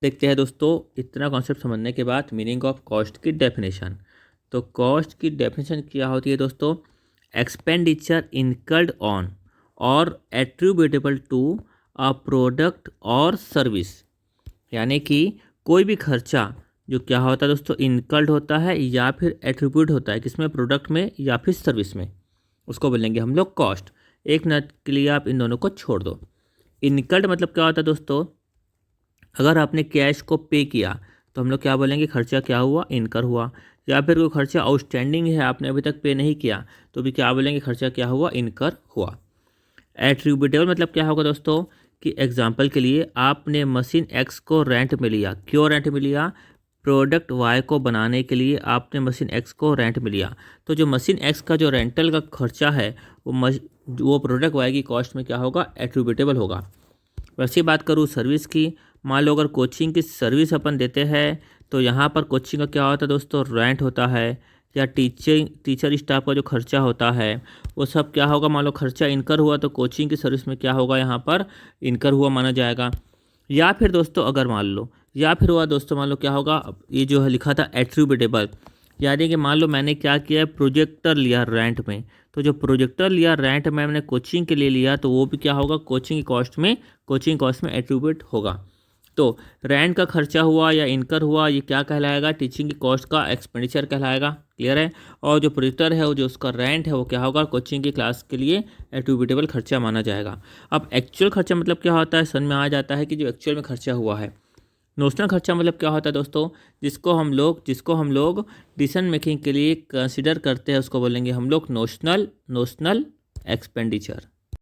देखते हैं दोस्तों, इतना कॉन्सेप्ट समझने के बाद मीनिंग ऑफ कॉस्ट की डेफिनेशन। तो कॉस्ट की डेफिनेशन क्या होती है दोस्तों? एक्सपेंडिचर इनकर्ड ऑन और एट्रीब्यूटेबल टू अ प्रोडक्ट और सर्विस। यानी कि कोई भी खर्चा जो क्या होता है दोस्तों, इनकर्ड होता है या फिर एट्रीब्यूट होता है, किसमें? प्रोडक्ट में या फिर सर्विस में, उसको बोलेंगे हम लोग कॉस्ट। एक मिनट के लिए आप इन दोनों को छोड़ दो। इनकर्ड मतलब क्या होता है दोस्तों? अगर आपने कैश को पे किया तो हम लोग क्या बोलेंगे? खर्चा क्या हुआ? इनकर हुआ। या फिर कोई खर्चा आउटस्टैंडिंग है, आपने अभी तक पे नहीं किया, तो भी क्या बोलेंगे? खर्चा क्या हुआ? इनकर हुआ। एट्रीब्यूटेबल मतलब क्या होगा दोस्तों? कि एग्जांपल के लिए आपने मशीन एक्स को रेंट में लिया। क्यों रेंट में लिया? प्रोडक्ट वाई को बनाने के लिए आपने मशीन एक्स को रेंट में लिया। तो जो मशीन एक्स का जो रेंटल का खर्चा है वो प्रोडक्ट वाई की कॉस्ट में क्या होगा? एट्रीब्यूटेबल होगा। वैसे बात करूँ सर्विस की, मान लो अगर कोचिंग की सर्विस अपन देते हैं तो यहाँ पर कोचिंग का क्या होता है दोस्तों? रेंट होता है। या टीचर स्टाफ का जो खर्चा होता है वो सब क्या होगा? मान लो खर्चा इनकर हुआ तो कोचिंग की सर्विस में क्या होगा? यहाँ पर इनकर हुआ माना जाएगा। या फिर दोस्तों अगर मान लो, या फिर हुआ दोस्तों, मान लो क्या होगा? ये जो है लिखा था एट्रीब्यूटेबल, यानी कि मान लो मैंने क्या किया है? प्रोजेक्टर लिया रेंट में। तो जो प्रोजेक्टर लिया रेंट में मैंने कोचिंग के लिए लिया, तो वो भी क्या होगा? कोचिंग कॉस्ट में एट्रीब्यूट होगा। तो रेंट का खर्चा हुआ या इनकर हुआ, ये क्या कहलाएगा? टीचिंग की कॉस्ट का एक्सपेंडिचर कहलाएगा। क्लियर है? और जो प्रोजेक्टर है, वो जो उसका रेंट है, वो क्या होगा? कोचिंग की क्लास के लिए एट्रीब्यूटेबल खर्चा माना जाएगा। अब एक्चुअल खर्चा मतलब क्या होता है? समझ में आ जाता है कि जो एक्चुअल में खर्चा हुआ है। नोशनल खर्चा मतलब क्या होता है दोस्तों? जिसको हम लोग डिसीजन मेकिंग के लिए कंसिडर करते हैं, उसको बोलेंगे हम लोग नोशनल एक्सपेंडिचर।